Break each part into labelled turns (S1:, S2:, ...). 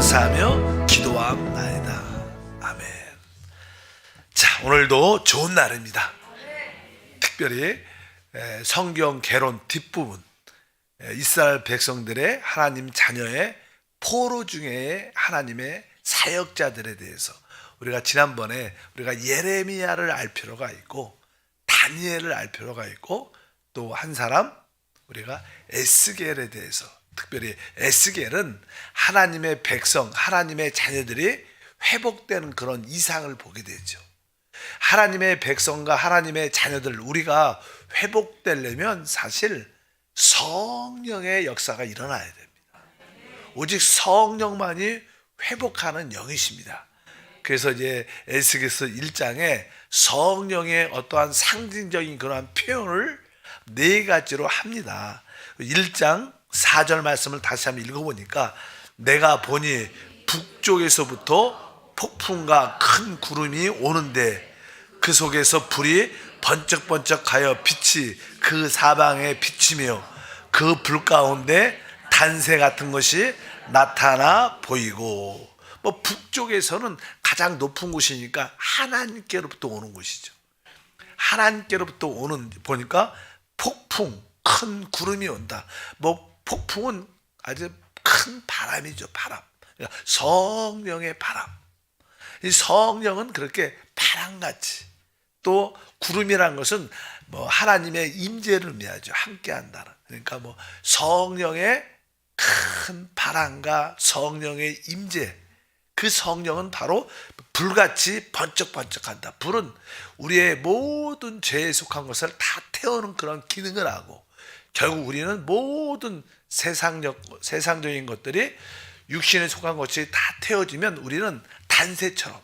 S1: 감사하며 기도하옵나이다. 아멘. 자, 오늘도 좋은 날입니다. 특별히 성경 개론 뒷부분, 이스라엘 백성들의 하나님 자녀의 포로 중에 하나님의 사역자들에 대해서 우리가 지난번에 우리가 예레미야를 알 필요가 있고 다니엘을 알 필요가 있고 또 한 사람 우리가 에스겔에 대해서, 특별히 에스겔은 하나님의 백성, 하나님의 자녀들이 회복되는 그런 이상을 보게 되죠. 하나님의 백성과 하나님의 자녀들, 우리가 회복되려면 사실 성령의 역사가 일어나야 됩니다. 오직 성령만이 회복하는 영이십니다. 그래서 이제 에스겔서 1장에 성령의 어떠한 상징적인 그러한 표현을 4가지로 합니다. 1장 4절 말씀을 다시 한번 읽어보니까 내가 보니 북쪽에서부터 폭풍과 큰 구름이 오는데 그 속에서 불이 번쩍번쩍하여 빛이 그 사방에 비치며 그 불 가운데 단새 같은 것이 나타나 보이고, 뭐 북쪽에서는 가장 높은 곳이니까 하나님께로부터 오는 곳이죠. 하나님께로부터 오는, 보니까 폭풍, 큰 구름이 온다. 뭐 폭풍은 아주 큰 바람이죠. 바람. 그러니까 성령의 바람. 이 성령은 그렇게 바람같이, 또 구름이라는 것은 뭐 하나님의 임재를 의미하죠. 함께한다는. 그러니까 뭐 성령의 큰 바람과 성령의 임재, 그 성령은 바로 불같이 번쩍번쩍한다. 불은 우리의 모든 죄에 속한 것을 다 태우는 그런 기능을 하고, 결국 우리는 모든 세상적인 것들이 육신에 속한 것이 다 태워지면 우리는 단새처럼,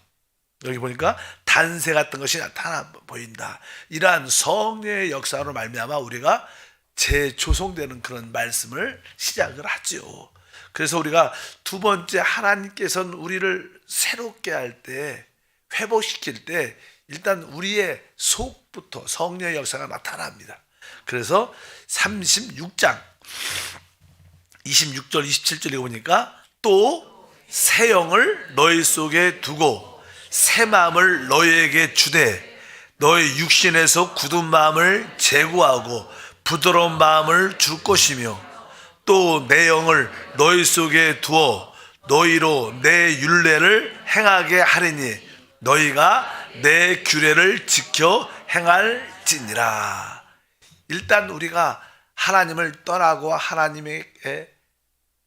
S1: 여기 보니까 단새 같은 것이 나타나 보인다. 이러한 성령의 역사로 말미암아 우리가 재조성되는 그런 말씀을 시작을 하죠. 그래서 우리가 두 번째, 하나님께서는 우리를 새롭게 할 때, 회복시킬 때 일단 우리의 속부터 성령의 역사가 나타납니다. 그래서 36장 26절 27절에 보니까 또 새 영을 너희 속에 두고 새 마음을 너희에게 주되 너희 육신에서 굳은 마음을 제거하고 부드러운 마음을 줄 것이며 또 내 영을 너희 속에 두어 너희로 내 율례를 행하게 하리니 너희가 내 규례를 지켜 행할지니라. 일단 우리가 하나님을 떠나고 하나님에게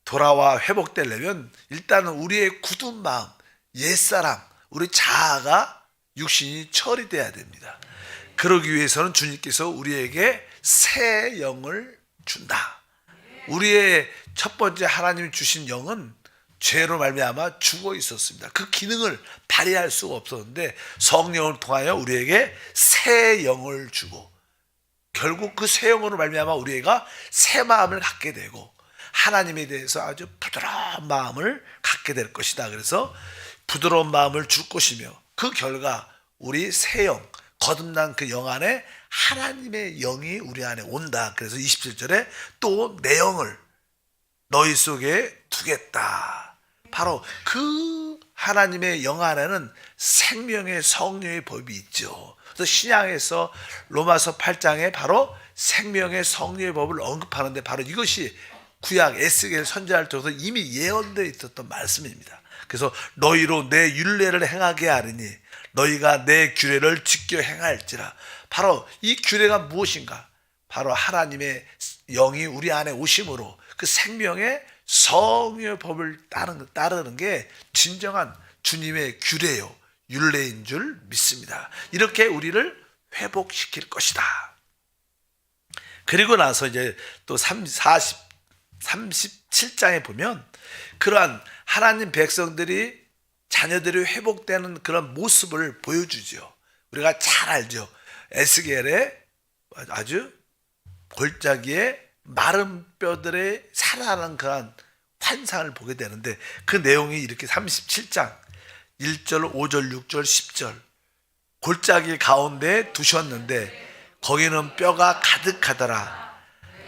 S1: 돌아와 회복되려면 일단은 우리의 굳은 마음, 옛사람, 우리 자아가, 육신이 처리돼야 됩니다. 그러기 위해서는 주님께서 우리에게 새 영을 준다. 우리의 첫 번째 하나님이 주신 영은 죄로 말미암아 죽어 있었습니다. 그 기능을 발휘할 수가 없었는데 성령을 통하여 우리에게 새 영을 주고, 결국 그 새 영으로 말미암아 우리가 새 마음을 갖게 되고 하나님에 대해서 아주 부드러운 마음을 갖게 될 것이다. 그래서 부드러운 마음을 줄 것이며 그 결과 우리 새 영, 거듭난 그 영 안에 하나님의 영이 우리 안에 온다. 그래서 27절에 또 내 영을 너희 속에 두겠다. 바로 그 하나님의 영 안에는 생명의 성령의 법이 있죠. 그래서 신약에서 로마서 8장에 바로 생명의 성령의 법을 언급하는데 바로 이것이 구약 에스겔 선지자를 통해서 이미 예언되어 있었던 말씀입니다. 그래서 너희로 내 율례를 행하게 하리니 너희가 내 규례를 지켜 행할지라. 바로 이 규례가 무엇인가? 바로 하나님의 영이 우리 안에 오심으로 그 생명의 성령의 법을 따르는 게 진정한 주님의 규례요, 율례인 줄 믿습니다. 이렇게 우리를 회복시킬 것이다. 그리고 나서 이제 또 37장에 보면 그러한 하나님 백성들이, 자녀들이 회복되는 그런 모습을 보여주죠. 우리가 잘 알죠. 에스겔의 아주 골짜기에 마른 뼈들의 살아나는 그런 환상을 보게 되는데 그 내용이 이렇게 37장 1절, 5절, 6절, 10절 골짜기 가운데 두셨는데 거기는 뼈가 가득하더라.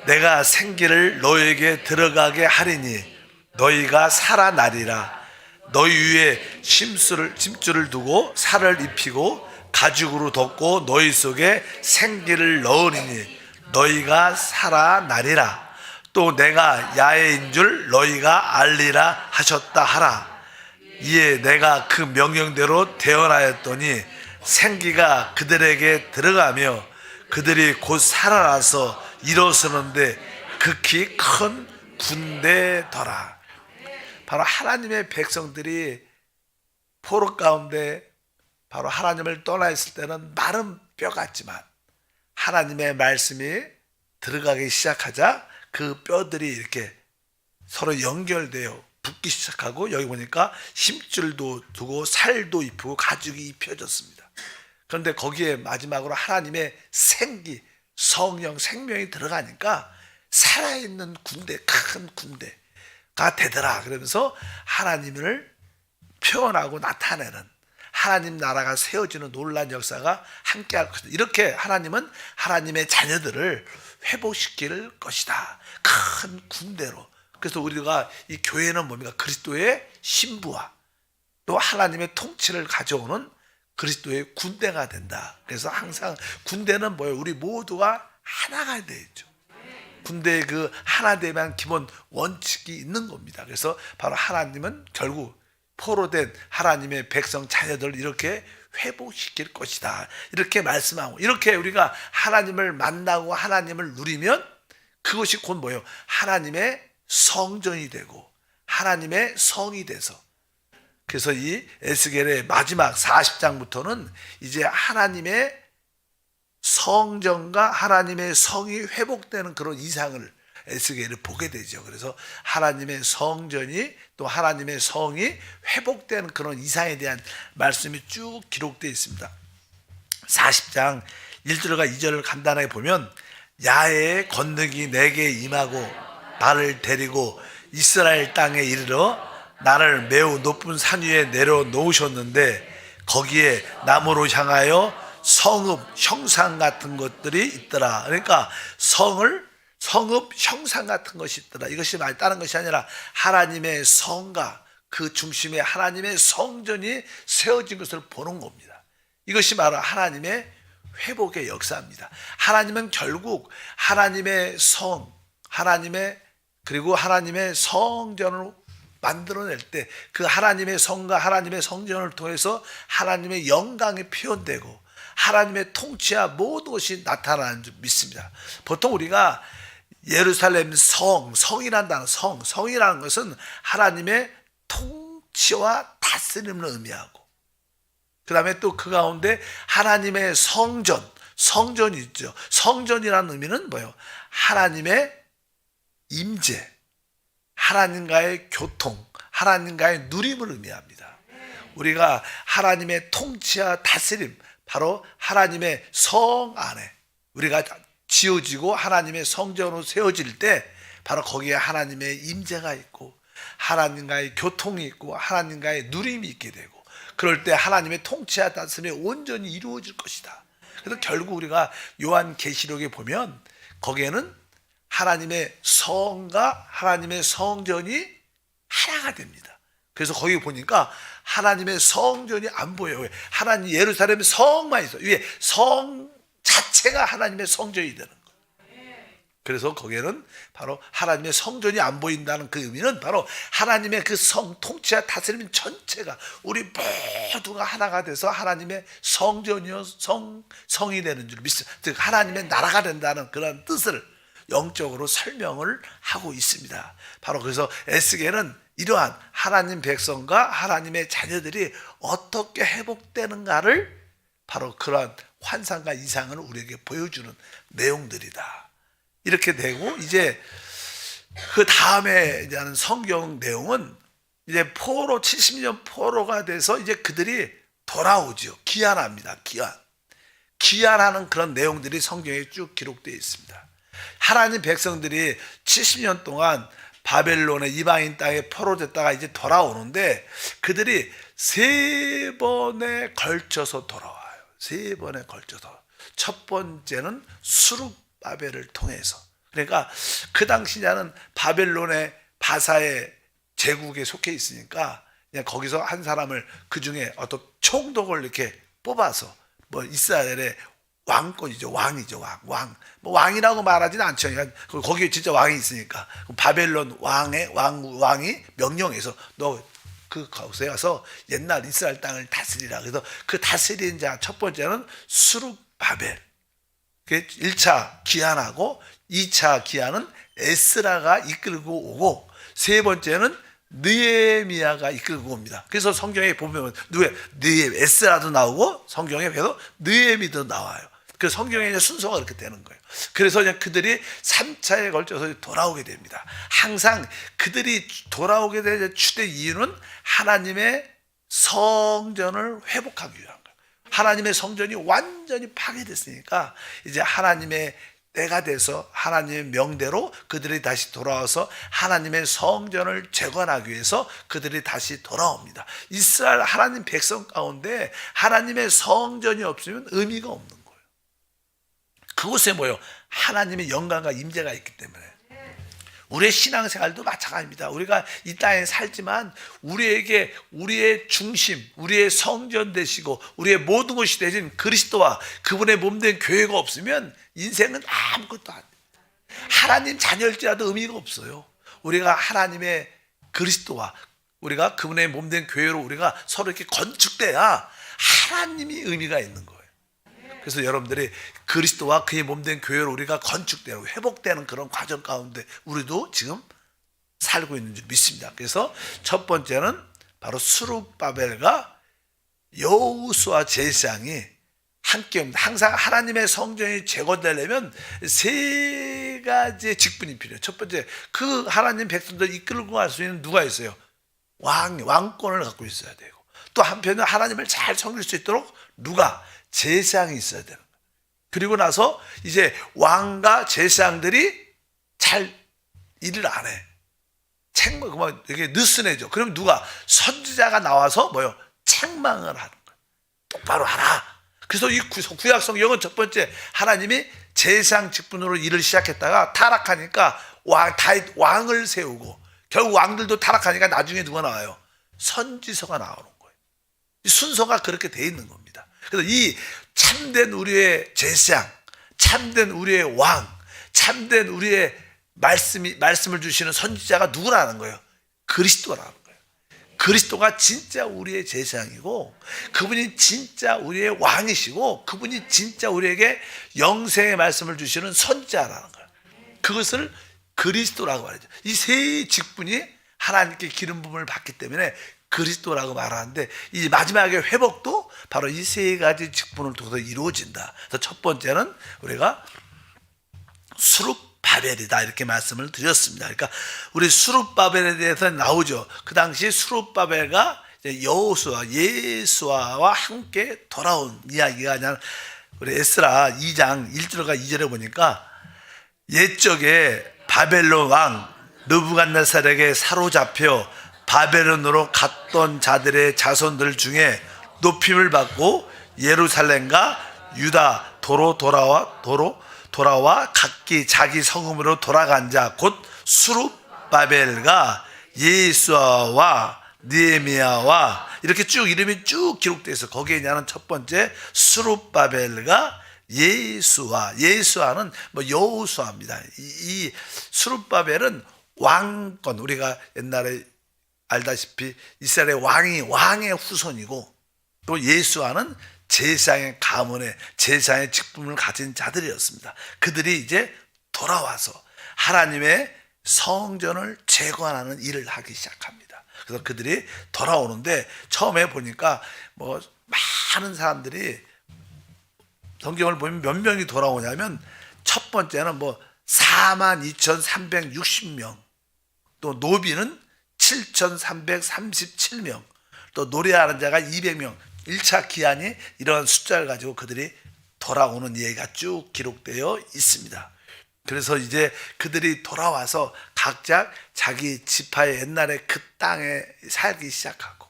S1: 내가 생기를 너에게 들어가게 하리니 너희가 살아나리라. 너희 위에 심줄을 두고 살을 입히고 가죽으로 덮고 너희 속에 생기를 넣으리니 너희가 살아나리라. 또 내가 야훼인 줄 너희가 알리라 하셨다 하라. 이에 내가 그 명령대로 대언하였더니 생기가 그들에게 들어가며 그들이 곧 살아나서 일어서는데 극히 큰 군대더라. 바로 하나님의 백성들이 포로 가운데 바로 하나님을 떠나 있을 때는 마른 뼈 같지만 하나님의 말씀이 들어가기 시작하자 그 뼈들이 이렇게 서로 연결되어 붙기 시작하고, 여기 보니까 힘줄도 두고 살도 입히고 가죽이 입혀졌습니다. 그런데 거기에 마지막으로 하나님의 성령, 생명이 들어가니까 살아있는 군대, 큰 군대가 되더라. 그러면서 하나님을 표현하고 나타내는, 하나님 나라가 세워지는 놀라운 역사가 함께할 것이다. 이렇게 하나님은 하나님의 자녀들을 회복시킬 것이다. 큰 군대로. 그래서 우리가 이 교회는 뭡니까? 그리스도의 신부와 또 하나님의 통치를 가져오는 그리스도의 군대가 된다. 그래서 항상 군대는 뭐예요? 우리 모두가 하나가 되죠. 군대의 그 하나 되면 기본 원칙이 있는 겁니다. 그래서 바로 하나님은 결국 포로된 하나님의 백성 자녀들을 이렇게 회복시킬 것이다. 이렇게 말씀하고, 이렇게 우리가 하나님을 만나고 하나님을 누리면 그것이 곧 뭐예요? 하나님의 성전이 되고 하나님의 성이 돼서, 그래서 이 에스겔의 마지막 40장부터는 이제 하나님의 성전과 하나님의 성이 회복되는 그런 이상을 에스겔을 보게 되죠. 그래서 하나님의 성전이 또 하나님의 성이 회복되는 그런 이상에 대한 말씀이 쭉 기록되어 있습니다. 40장 1절과 2절을 간단하게 보면, 야훼의 권능이 내게 임하고 나를 데리고 이스라엘 땅에 이르러 나를 매우 높은 산 위에 내려놓으셨는데 거기에 나무로 향하여 성읍 형상 같은 것들이 있더라. 그러니까 성읍 형상 같은 것이 있더라. 이것이 말 다른 것이 아니라 하나님의 성과 그 중심에 하나님의 성전이 세워진 것을 보는 겁니다. 이것이 바로 하나님의 회복의 역사입니다. 하나님은 결국 하나님의 성, 그리고 하나님의 성전을 만들어낼 때 그 하나님의 성과 하나님의 성전을 통해서 하나님의 영광이 표현되고 하나님의 통치와 모든 것이 나타나는 줄 믿습니다. 보통 우리가 예루살렘 성이라는 단어, 성이라는 것은 하나님의 통치와 다스림을 의미하고, 그 다음에 또 그 가운데 하나님의 성전이 있죠. 성전이라는 의미는 뭐예요? 하나님의 임재, 하나님과의 교통, 하나님과의 누림을 의미합니다. 우리가 하나님의 통치와 다스림, 바로 하나님의 성 안에 우리가 지어지고 하나님의 성전으로 세워질 때 바로 거기에 하나님의 임재가 있고 하나님과의 교통이 있고 하나님과의 누림이 있게 되고, 그럴 때 하나님의 통치와 다스림이 온전히 이루어질 것이다. 그래서 결국 우리가 요한계시록에 보면 거기에는 하나님의 성과 하나님의 성전이 하나가 됩니다. 그래서 거기 보니까 하나님의 성전이 안 보여요. 왜? 하나님 예루살렘 성만 있어요. 위에 성 자체가 하나님의 성전이 되는 거예요. 그래서 거기에는 바로 하나님의 성전이 안 보인다는 그 의미는 바로 하나님의 그 성 통치와 다스림 전체가 우리 모두가 하나가 돼서 하나님의 성전이요 성이 되는 줄 믿습니다. 즉 하나님의 나라가 된다는 그런 뜻을 영적으로 설명을 하고 있습니다. 바로 그래서 에스겔은 이러한 하나님 백성과 하나님의 자녀들이 어떻게 회복되는가를 바로 그러한 환상과 이상을 우리에게 보여주는 내용들이다. 이렇게 되고, 이제 그 다음에 하는 성경 내용은 이제 70년 포로가 돼서 이제 그들이 돌아오죠. 귀환합니다. 귀환하는 그런 내용들이 성경에 쭉 기록되어 있습니다. 하나님 백성들이 70년 동안 바벨론의 이방인 땅에 포로됐다가 이제 돌아오는데 그들이 3번에 걸쳐서 돌아와요. 3번에 걸쳐서. 첫 번째는 수룹바벨을 통해서. 그러니까 그 당시냐는 바벨론의 바사의 제국에 속해 있으니까 그냥 거기서 한 사람을 그 중에 어떤 총독을 이렇게 뽑아서 뭐 이스라엘의 왕권이죠. 왕이죠. 뭐 왕이라고 말하지는 않죠. 그러니까 거기에 진짜 왕이 있으니까. 바벨론 왕이 명령해서 너 그 거기에 가서 옛날 이스라엘 땅을 다스리라. 그래서 그 다스리는 자 첫 번째는 수룹바벨. 1차 기한하고 2차 기한은 에스라가 이끌고 오고 세 번째는 느헤미야가 이끌고 옵니다. 그래서 성경에 보면 에스라도 나오고 성경에 그래서 느헤미도 나와요. 그 성경의 이제 순서가 그렇게 되는 거예요. 그래서 그냥 그들이 3차에 걸쳐서 돌아오게 됩니다. 항상 그들이 돌아오게 된 주된 이유는 하나님의 성전을 회복하기 위한 거예요. 하나님의 성전이 완전히 파괴됐으니까 이제 하나님의 때가 돼서 하나님의 명대로 그들이 다시 돌아와서 하나님의 성전을 재건하기 위해서 그들이 다시 돌아옵니다. 이스라엘 하나님 백성 가운데 하나님의 성전이 없으면 의미가 없는 거예요. 그곳에 뭐요? 하나님의 영광과 임재가 있기 때문에. 우리의 신앙생활도 마찬가지입니다. 우리가 이 땅에 살지만 우리에게 우리의 중심, 우리의 성전 되시고 우리의 모든 것이 되신 그리스도와 그분의 몸된 교회가 없으면 인생은 아무것도 안 돼요. 하나님 자녀일지라도 의미가 없어요. 우리가 하나님의 그리스도와 우리가 그분의 몸된 교회로 우리가 서로 이렇게 건축돼야 하나님이 의미가 있는 거예요. 그래서 여러분들이 그리스도와 그의 몸된 교회로 우리가 건축되고 회복되는 그런 과정 가운데 우리도 지금 살고 있는 줄 믿습니다. 그래서 첫 번째는 바로 수룹바벨과 여호수아 제사장이 함께 옵니다. 항상 하나님의 성전이 재건되려면 세 가지의 직분이 필요해요. 첫 번째, 그 하나님 백성들 이끌고 갈 수 있는 누가 있어요? 왕권을 갖고 있어야 되고, 또 한편은 하나님을 잘 섬길 수 있도록 누가? 제사장이 있어야 되는 거예요. 그리고 나서 이제 왕과 제사장들이 잘 일을 안 해. 그만 이게 느슨해져. 그럼 누가? 선지자가 나와서 뭐요? 책망을 하는 거예요. 똑바로 하라. 그래서 이 구약 성경은 첫 번째 하나님이 제사장 직분으로 일을 시작했다가 타락하니까 왕을 세우고 결국 왕들도 타락하니까 나중에 누가 나와요? 선지서가 나오는 거예요. 이 순서가 그렇게 돼 있는 겁니다. 그래서 이 참된 우리의 제사장, 참된 우리의 왕, 참된 우리의 말씀을 주시는 선지자가 누구라는 거예요? 그리스도라는 거예요. 그리스도가 진짜 우리의 제사장이고 그분이 진짜 우리의 왕이시고 그분이 진짜 우리에게 영생의 말씀을 주시는 선지자라는 거예요. 그것을 그리스도라고 말하죠. 이 세 직분이 하나님께 기름 부음을 받기 때문에 그리스도라고 말하는데 이 마지막의 회복도 바로 이 세 가지 직분을 통해서 이루어진다. 그래서 첫 번째는 우리가 수룹바벨이다 이렇게 말씀을 드렸습니다. 그러니까 우리 수룹바벨에 대해서 나오죠. 그 당시 수룹바벨과 여호수아, 예수아와 함께 돌아온 이야기가 아니라 우리 에스라 2장 1절과 2절에 보니까 옛적에 바벨론 왕 느부갓네살에게 사로잡혀 바벨론으로 갔던 자들의 자손들 중에 높임을 받고 예루살렘과 유다 도로 돌아와 각기 자기 성읍으로 돌아간 자 곧 수룹바벨과 예수아와 느헤미야와 이렇게 쭉 이름이 쭉 기록되어 있어. 거기에 있는 첫 번째 수룹바벨과 예수아는 뭐 여호수아입니다. 이 수룹바벨은 왕권, 우리가 옛날에 알다시피 이스라엘의 왕의 후손이고 또 예수아는 제사장의 가문에 제사장의 직분을 가진 자들이었습니다. 그들이 이제 돌아와서 하나님의 성전을 재건하는 일을 하기 시작합니다. 그래서 그들이 돌아오는데 처음에 보니까 뭐 많은 사람들이 성경을 보면 몇 명이 돌아오냐면 첫 번째는 뭐 42,360명, 또 노비는 7,337명, 또 노래하는 자가 200명. 1차 기한이 이런 숫자를 가지고 그들이 돌아오는 얘기가 쭉 기록되어 있습니다. 그래서 이제 그들이 돌아와서 각자 자기 지파의 옛날에 그 땅에 살기 시작하고,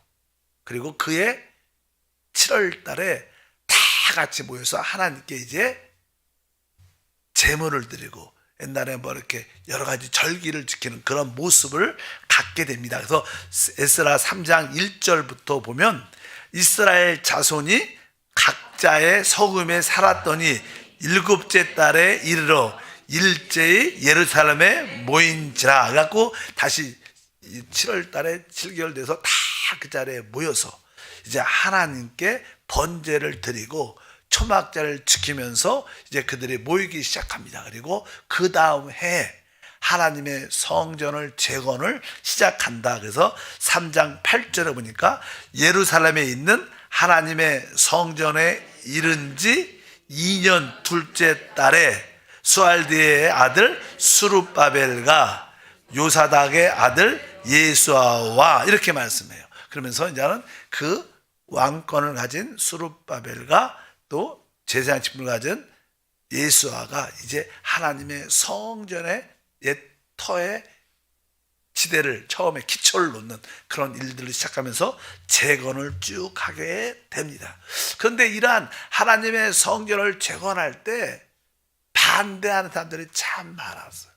S1: 그리고 그해 7월 달에 다 같이 모여서 하나님께 이제 제물을 드리고 옛날에 뭐 이렇게 여러 가지 절기를 지키는 그런 모습을 갖게 됩니다. 그래서 에스라 3장 1절부터 보면 이스라엘 자손이 각자의 서금에 살았더니 일곱째 달에 이르러 일제히 예루살렘에 모인지라. 그래갖고 다시 7월 달에 7개월 돼서 다 그 자리에 모여서 이제 하나님께 번제를 드리고 초막절을 지키면서 이제 그들이 모이기 시작합니다. 그리고 그 다음 해에 하나님의 성전을 재건을 시작한다. 그래서 3장 8절에 보니까 예루살렘에 있는 하나님의 성전에 이른 지 2년 둘째 달에 수알디의 아들 수룹바벨과 요사닥의 아들 예수아와 이렇게 말씀해요. 그러면서 이제는 그 왕권을 가진 수룹바벨과 또 제사장 직분을 가진 예수아가 이제 하나님의 성전의 옛 터에 지대를 처음에 기초를 놓는 그런 일들을 시작하면서 재건을 쭉 하게 됩니다. 그런데 이러한 하나님의 성전을 재건할 때 반대하는 사람들이 참 많았어요.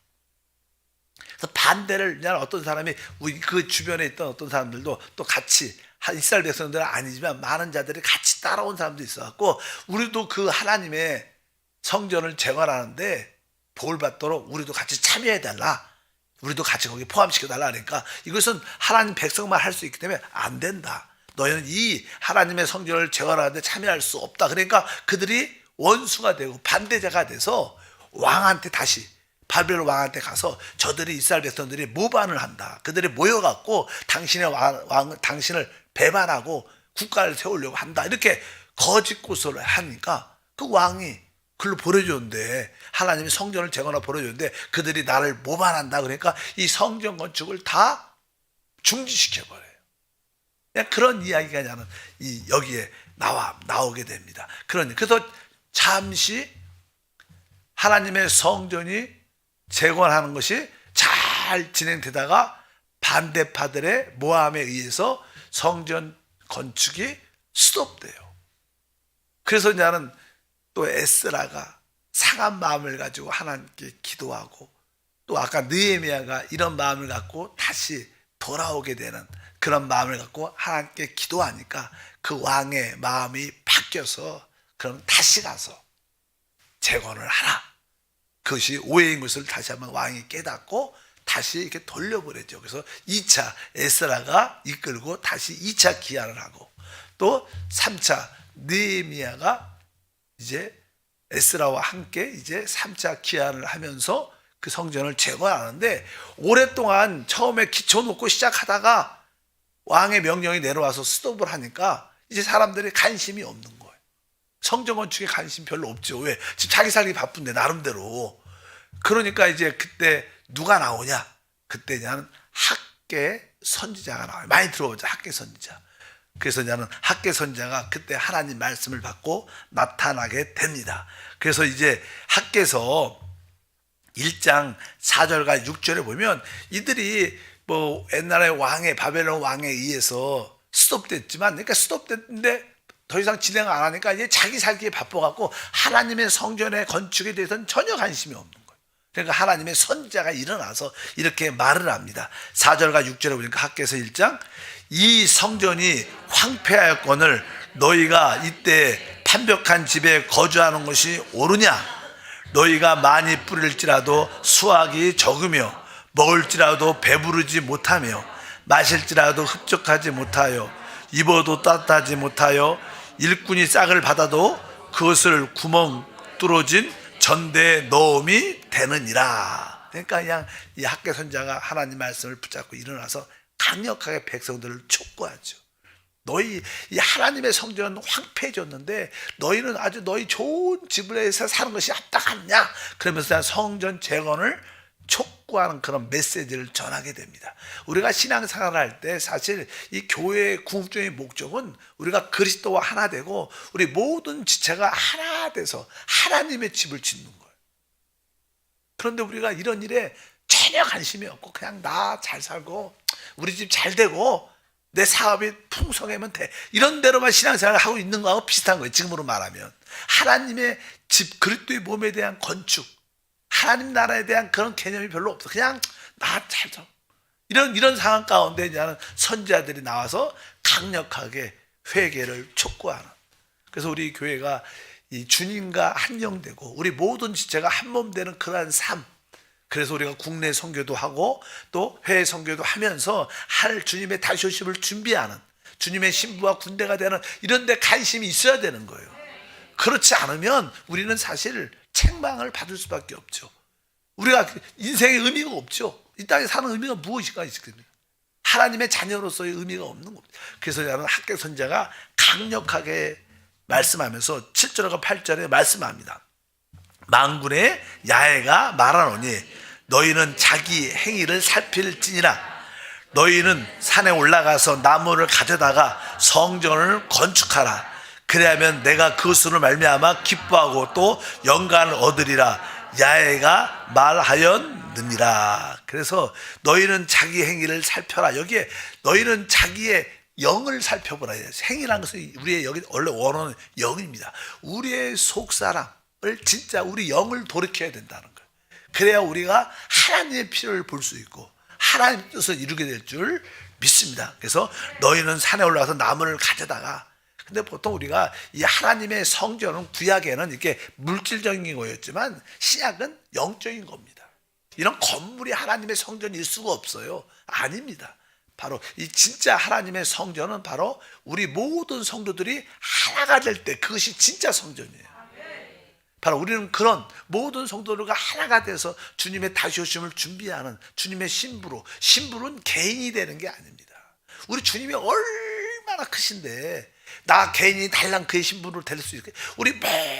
S1: 그래서 반대를 그냥 어떤 사람이 그 주변에 있던 어떤 사람들도 또 같이 이스라엘 백성들은 아니지만 많은 자들이 같이 따라온 사람도 있어갖고 우리도 그 하나님의 성전을 재건하는데 볼 받도록 우리도 같이 참여해달라. 우리도 같이 거기 포함시켜달라. 그러니까 이것은 하나님 백성만 할 수 있기 때문에 안 된다. 너희는 이 하나님의 성전을 재건하는데 참여할 수 없다. 그러니까 그들이 원수가 되고 반대자가 돼서 왕한테 다시 바벨론 왕한테 가서 저들이 이스라엘 백성들이 모반을 한다. 그들이 모여갖고 당신의 당신을 배반하고 국가를 세우려고 한다. 이렇게 거짓 고소를 하니까 그 왕이 글로 보내줬는데 하나님이 성전을 재건하고 보내줬는데 그들이 나를 모반한다. 그러니까 이 성전 건축을 다 중지시켜버려요. 그냥 그런 이야기가 나는 여기에 나오게 됩니다. 그래서 잠시 하나님의 성전이 재건하는 것이 잘 진행되다가 반대파들의 모함에 의해서 성전 건축이 스톱돼요. 그래서 나는 또 에스라가 상한 마음을 가지고 하나님께 기도하고 또 아까 느헤미야가 이런 마음을 갖고 다시 돌아오게 되는 그런 마음을 갖고 하나님께 기도하니까 그 왕의 마음이 바뀌어서 그럼 다시 가서 재건을 하라. 그것이 오해인 것을 다시 한번 왕이 깨닫고 다시 이렇게 돌려보내죠. 그래서 2차 에스라가 이끌고 다시 2차 기한을 하고 또 3차 느헤미야가 이제 에스라와 함께 이제 3차 기한을 하면서 그 성전을 재건하는데 오랫동안 처음에 기초 놓고 시작하다가 왕의 명령이 내려와서 스톱을 하니까 이제 사람들이 관심이 없는 거예요. 성전 건축에 관심 별로 없죠. 왜? 지금 자기 살기 바쁜데 나름대로. 그러니까 이제 그때 누가 나오냐? 그때 나는 학계 선지자가 나와요. 많이 들어보죠. 학계 선지자. 그래서 나는 학계 선지자가 그때 하나님 말씀을 받고 나타나게 됩니다. 그래서 이제 학계서 1장 4절과 6절에 보면 이들이 뭐 옛날에 바벨론 왕에 의해서 스톱됐지만 그러니까 스톱됐는데 더 이상 진행 안 하니까 이제 자기 살기에 바빠갖고 하나님의 성전의 건축에 대해서는 전혀 관심이 없는 거예요. 그러니까 하나님의 선지자가 일어나서 이렇게 말을 합니다. 4절과 6절에 보니까 학계서 1장 이 성전이 황폐하였거늘 너희가 이때 판벽한 집에 거주하는 것이 옳으냐? 너희가 많이 뿌릴지라도 수확이 적으며 먹을지라도 배부르지 못하며 마실지라도 흡족하지 못하여 입어도 따뜻하지 못하여 일꾼이 싹을 받아도 그것을 구멍 뚫어진 전대에 넣음이 되느니라. 그러니까 그냥 이 학계 선자가 하나님 말씀을 붙잡고 일어나서 강력하게 백성들을 촉구하죠. 너희 이 하나님의 성전은 황폐해졌는데 너희는 아주 너희 좋은 집에서 사는 것이 합당하느냐? 그러면서 성전 재건을 촉구하는 그런 메시지를 전하게 됩니다. 우리가 신앙생활을 할 때 사실 이 교회의 궁극적인 목적은 우리가 그리스도와 하나 되고 우리 모든 지체가 하나 돼서 하나님의 집을 짓는 거예요. 그런데 우리가 이런 일에 전혀 관심이 없고 그냥 나 잘 살고 우리 집 잘 되고 내 사업이 풍성하면 돼. 이런 대로만 신앙생활을 하고 있는 거하고 비슷한 거예요. 지금으로 말하면. 하나님의 집, 그리스도의 몸에 대한 건축, 하나님 나라에 대한 그런 개념이 별로 없어. 그냥 나 잘 살. 이런 상황 가운데 이제는 선지자들이 나와서 강력하게 회개를 촉구하는. 그래서 우리 교회가 이 주님과 한영되고 우리 모든 지체가 한 몸 되는 그러한 삶. 그래서 우리가 국내 선교도 하고 또 해외 선교도 하면서 할 주님의 다시 오심을 준비하는, 주님의 신부와 군대가 되는 이런 데 관심이 있어야 되는 거예요. 그렇지 않으면 우리는 사실 책망을 받을 수밖에 없죠. 우리가 인생의 의미가 없죠. 이 땅에 사는 의미가 무엇인가 있겠습니까? 하나님의 자녀로서의 의미가 없는 겁니다. 그래서 저는 학개 선지자가 강력하게 말씀하면서 7절과 8절에 말씀합니다. 만군의 야훼가 말하노니 너희는 자기 행위를 살필지니라. 너희는 산에 올라가서 나무를 가져다가 성전을 건축하라. 그래야면 내가 그것으로 말미암아 기뻐하고 또 영광을 얻으리라. 야훼가 말하였느니라. 그래서 너희는 자기 행위를 살펴라. 여기에 너희는 자기의 영을 살펴보라. 행위라는 것은 우리의 영이 원래 원어는 영입니다. 우리의 속사람을 진짜 우리 영을 돌이켜야 된다는 거예요. 그래야 우리가 하나님의 필요를 볼 수 있고 하나님의 뜻을 이루게 될 줄 믿습니다. 그래서 너희는 산에 올라가서 나무를 가져다가, 근데 보통 우리가 이 하나님의 성전은 구약에는 이렇게 물질적인 거였지만 신약은 영적인 겁니다. 이런 건물이 하나님의 성전일 수가 없어요. 아닙니다. 바로 이 진짜 하나님의 성전은 바로 우리 모든 성도들이 하나가 될 때 그것이 진짜 성전이에요. 바로 우리는 그런 모든 성도들과 하나가 돼서 주님의 다시 오심을 준비하는 주님의 신부로, 신부는 개인이 되는 게 아닙니다. 우리 주님이 얼마나 크신데 나 개인이 달랑 그의 신부로 될 수 있게, 우리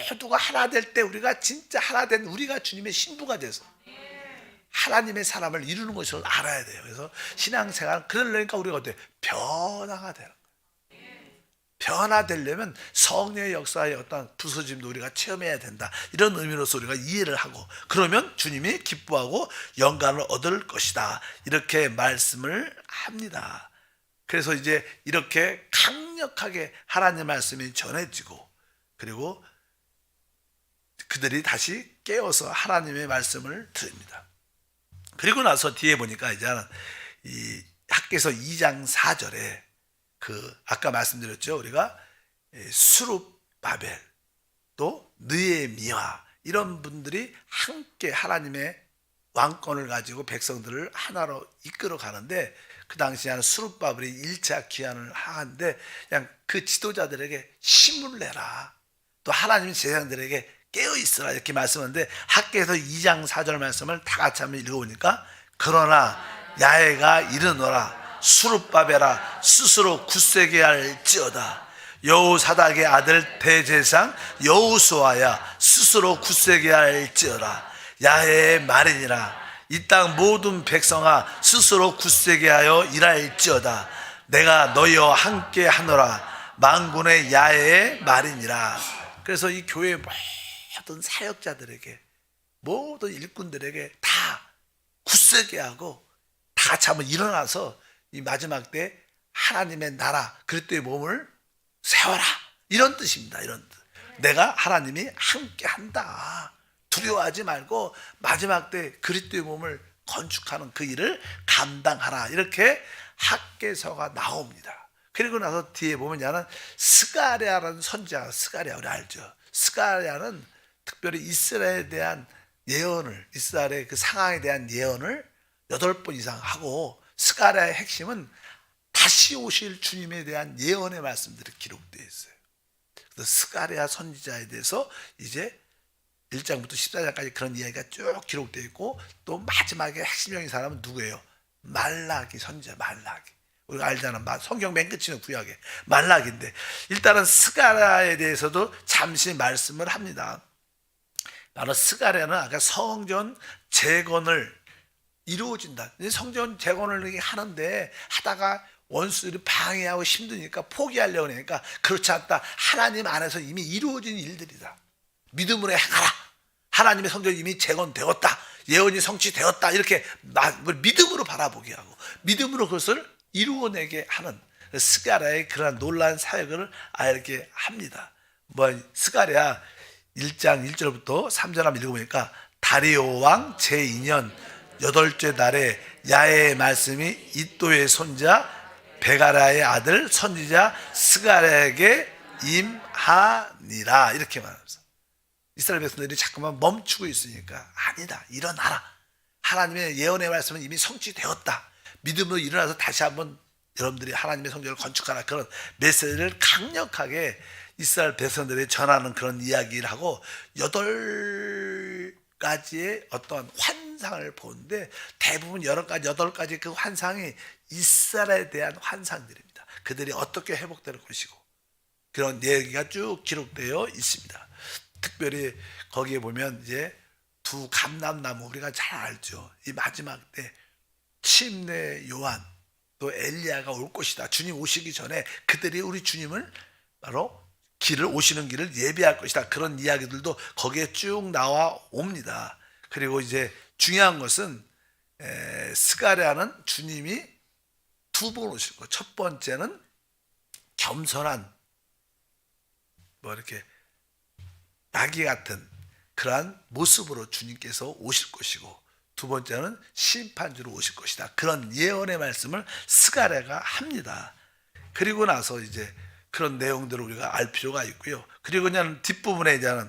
S1: 모두가 하나 될 때 우리가 진짜 하나 된 우리가 주님의 신부가 돼서 하나님의 사람을 이루는 것을 알아야 돼요. 그래서 신앙생활 그러려니까 우리가 어때? 변화가 되는 거예요. 변화되려면 성령의 역사의 어떤 부서짐도 우리가 체험해야 된다. 이런 의미로서 우리가 이해를 하고, 그러면 주님이 기뻐하고 영광을 얻을 것이다. 이렇게 말씀을 합니다. 그래서 이제 이렇게 강력하게 하나님의 말씀이 전해지고, 그리고 그들이 다시 깨어서 하나님의 말씀을 들읍니다. 그리고 나서 뒤에 보니까 이제는 이 학개서 2장 4절에 그 아까 말씀드렸죠. 우리가 수룹바벨 또 느헤미야 이런 분들이 함께 하나님의 왕권을 가지고 백성들을 하나로 이끌어 가는데, 그 당시에는 수룹바벨이 1차 귀환을 하는데 그냥 그 지도자들에게 힘을 내라. 또 하나님 제사장들에게 깨어있으라 이렇게 말씀하는데, 학개서 2장 4절 말씀을 다 같이 한번 읽어보니까 그러나 야훼가 이르노라. 수룹바벨아 스스로 굳세게 할지어다. 여호사닥의 아들 대제사장 여호수아야 스스로 굳세게 할지어다. 야훼의 말이니라. 이 땅 모든 백성아 스스로 굳세게 하여 일할지어다. 내가 너희와 함께 하노라. 만군의 야훼의 말이니라. 그래서 이 교회 모든 사역자들에게, 모든 일꾼들에게 다 굳세게 하고 다 같이 한번 일어나서 이 마지막 때 하나님의 나라 그리스도의 몸을 세워라, 이런 뜻입니다. 이런 뜻. 내가 하나님이 함께 한다. 두려워하지 말고 마지막 때 그리스도의 몸을 건축하는 그 일을 감당하라. 이렇게 학개서가 나옵니다. 그리고 나서 뒤에 보면 야는 스가랴라는 선지자, 스가랴 우리 알죠? 스가랴는 특별히 이스라엘에 대한 예언을, 이스라엘의 그 상황에 대한 예언을 8번 이상 하고, 스가랴의 핵심은 다시 오실 주님에 대한 예언의 말씀들이 기록되어 있어요. 그래서 스가랴 선지자에 대해서 이제 1장부터 14장까지 그런 이야기가 쭉 기록되어 있고, 또 마지막에 핵심적인 사람은 누구예요? 말라기 선지자, 말라기. 우리가 알잖아. 성경 맨 끝이는 구약에 말라기인데, 일단은 스가랴에 대해서도 잠시 말씀을 합니다. 바로 스가랴는 아까 성전 재건을 이루어진다. 성전 재건을 하는데 하다가 원수들이 방해하고 힘드니까 포기하려고 하니까 그렇지 않다. 하나님 안에서 이미 이루어진 일들이다. 믿음으로 행하라. 하나님의 성전이 이미 재건되었다. 예언이 성취되었다. 이렇게 믿음으로 바라보게 하고 믿음으로 그것을 이루어내게 하는 스가랴의 그러한 놀라운 사역을 이렇게 합니다. 스가랴 1장 1절부터 3절 한번 읽어보니까 다리오 왕 제2년 8째 달에 야훼의 말씀이 이또의 손자 베가랴의 아들 선지자 스가랴에게 임하니라. 이렇게 말합니다. 이스라엘 백성들이 자꾸만 멈추고 있으니까 아니다, 일어나라. 하나님의 예언의 말씀은 이미 성취되었다. 믿음으로 일어나서 다시 한번 여러분들이 하나님의 성전을 건축하라. 그런 메시지를 강력하게 이스라엘 백성들이 전하는 그런 이야기를 하고 8가지의 어떤 환상을 보는데 대부분 8가지 그 환상이 이스라엘에 대한 환상들입니다. 그들이 어떻게 회복될 것이고 그런 얘기가 쭉 기록되어 있습니다. 특별히 거기에 보면 이제 두 감람나무, 우리가 잘 알죠. 이 마지막 때 침례 요한 또 엘리야가 올 것이다. 주님 오시기 전에 그들이 우리 주님을 바로 오시는 길을 예비할 것이다. 그런 이야기들도 거기에 쭉 나와 옵니다. 그리고 이제 중요한 것은 스가랴는 주님이 두 번 오실 거. 첫 번째는 겸손한 이렇게 나귀 같은 그러한 모습으로 주님께서 오실 것이고, 두 번째는 심판주로 오실 것이다. 그런 예언의 말씀을 스가랴가 합니다. 그리고 나서 이제 그런 내용들을 우리가 알 필요가 있고요. 그리고 그냥 뒷부분에 이제는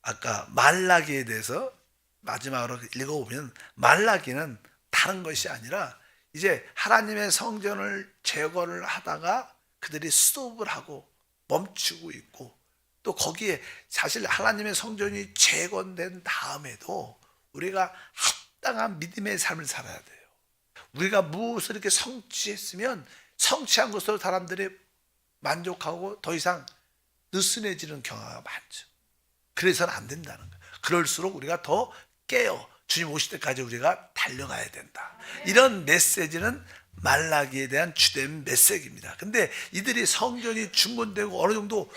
S1: 아까 말라기에 대해서 마지막으로 읽어보면, 말라기는 다른 것이 아니라 이제 하나님의 성전을 제거를 하다가 그들이 스톱을 하고 멈추고 있고, 또 거기에 사실 하나님의 성전이 재건된 다음에도 우리가 합당한 믿음의 삶을 살아야 돼요. 우리가 무엇을 이렇게 성취했으면 성취한 것으로 사람들이 만족하고 더 이상 느슨해지는 경우가 많죠. 그래서는 안 된다는 거예요. 그럴수록 우리가 더 깨어 주님 오실 때까지 우리가 달려가야 된다. 이런 메시지는 말라기에 대한 주된 메시지입니다. 근데 이들이 성전이 중건되고 어느 정도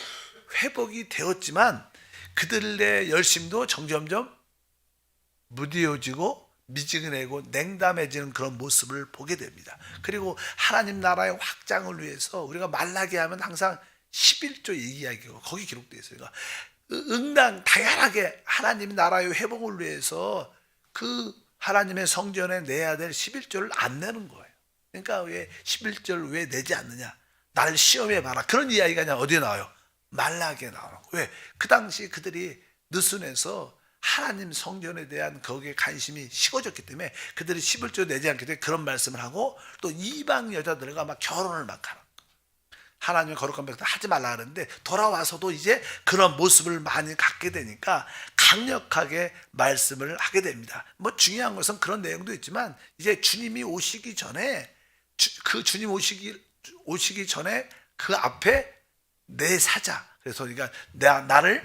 S1: 회복이 되었지만 그들의 열심도 점점점 무디어지고 미지근해고 냉담해지는 그런 모습을 보게 됩니다. 그리고 하나님 나라의 확장을 위해서 우리가 말라기 하면 항상 11조 이야기가 거기 기록되어 있어요. 그러니까 응당 당연하게 하나님 나라의 회복을 위해서 그 하나님의 성전에 내야 될 11조를 안 내는 거예요. 그러니까 왜 11조를 왜 내지 않느냐, 나를 시험해 봐라, 그런 이야기가 그냥 어디에 나와요? 말라기에 나오는 거예요. 왜? 그 당시 그들이 느슨해서 하나님 성전에 대한 거기에 관심이 식어졌기 때문에 그들이 11조 내지 않기 때문에 그런 말씀을 하고, 또 이방 여자들과 막 결혼을 막 하는 거예요. 하나님의 거룩한 백성 하지 말라 그러는데 돌아와서도 이제 그런 모습을 많이 갖게 되니까 강력하게 말씀을 하게 됩니다. 뭐 중요한 것은 그런 내용도 있지만 이제 주님이 오시기 전에 그 주님 오시기 전에 그 앞에 내 사자, 그래서 그러니까 나를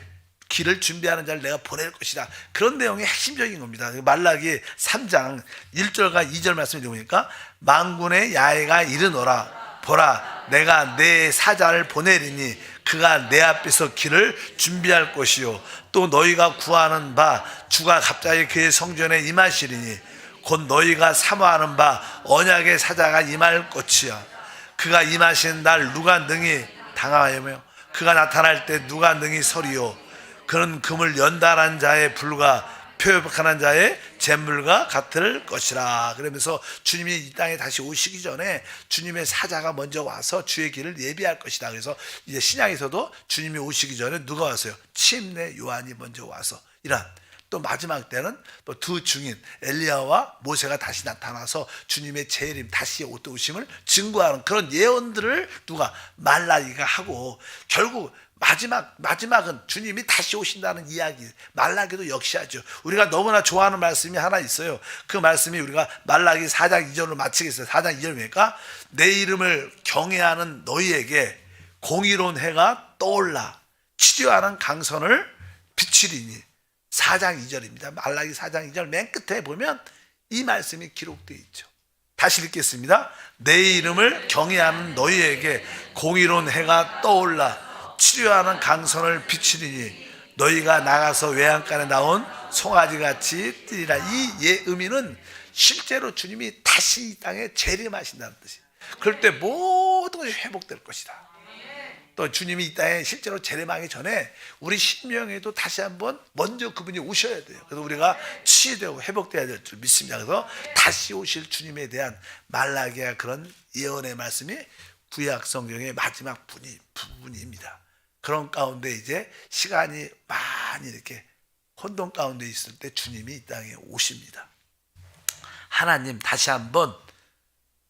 S1: 길을 준비하는 자를 내가 보낼 것이다. 그런 내용이 핵심적인 겁니다. 말라기 3장 1절과 2절 말씀을 읽으니까 만군의 야훼가 이르노라, 보라 내가 내 사자를 보내리니 그가 내 앞에서 길을 준비할 것이요 또 너희가 구하는 바 주가 갑자기 그의 성전에 임하시리니 곧 너희가 사모하는 바 언약의 사자가 임할 것이야. 그가 임하신 날 누가 능히 당하여며 그가 나타날 때 누가 능히 서리요. 그는 금을 연달한 자의 불과 표백한 자의 잿물과 같을 것이라. 그러면서 주님이 이 땅에 다시 오시기 전에 주님의 사자가 먼저 와서 주의 길을 예비할 것이다. 그래서 이제 신약에서도 주님이 오시기 전에 누가 왔어요? 침례 요한이 먼저 와서 이런, 또 마지막 때는 또 두 증인 엘리야와 모세가 다시 나타나서 주님의 재림, 다시 오심을 증거하는 그런 예언들을 누가 말라기가 하고, 결국 마지막은 주님이 다시 오신다는 이야기. 말라기도 역시 하죠. 우리가 너무나 좋아하는 말씀이 하나 있어요. 그 말씀이 우리가 말라기 4장 2절로 마치겠어요. 4장 2절 보니까 내 이름을 경외하는 너희에게 공의로운 해가 떠올라 치료하는 강선을 비추리니. 4장 2절입니다. 말라기 4장 2절 맨 끝에 보면 이 말씀이 기록되어 있죠. 다시 읽겠습니다. 내 이름을 경외하는 너희에게 공의로운 해가 떠올라 치료하는 강선을 비추리니 너희가 나가서 외양간에 나온 송아지같이 뛰리라. 이 의미는 실제로 주님이 다시 이 땅에 재림하신다는 뜻이에요. 그럴 때 모든 것이 회복될 것이다. 또 주님이 이 땅에 실제로 재림하기 전에 우리 심령에도 다시 한번 먼저 그분이 오셔야 돼요. 그래서 우리가 치유되고 회복돼야 될 줄 믿습니다. 그래서 다시 오실 주님에 대한 말라기야 그런 예언의 말씀이 구약 성경의 마지막 부분입니다. 그런 가운데 이제 시간이 많이 이렇게 혼돈 가운데 있을 때 주님이 이 땅에 오십니다. 하나님 다시 한번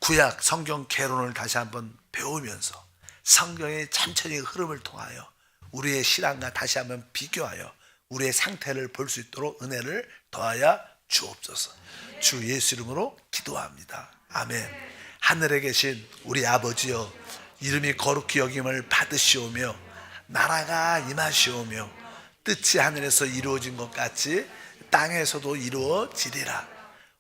S1: 구약 성경 개론을 다시 한번 배우면서 성경의 천천히 흐름을 통하여 우리의 신앙과 다시 한번 비교하여 우리의 상태를 볼 수 있도록 은혜를 더하여 주옵소서. 주 예수 이름으로 기도합니다. 아멘. 하늘에 계신 우리 아버지여, 이름이 거룩히 여김을 받으시오며 나라가 임하시오며 뜻이 하늘에서 이루어진 것 같이 땅에서도 이루어지리라.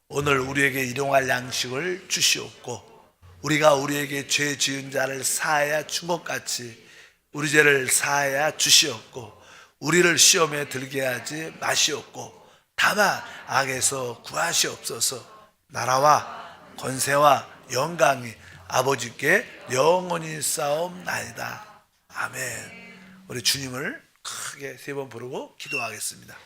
S1: 오늘 우리에게 일용할 양식을 주시옵고 우리가 우리에게 죄 지은 자를 사하여 준 것 같이 우리 죄를 사하여 주시옵고 우리를 시험에 들게 하지 마시옵고 다만 악에서 구하시옵소서. 나라와 권세와 영광이 아버지께 영원히 싸움나이다. 아멘. 우리 주님을 크게 3번 부르고 기도하겠습니다.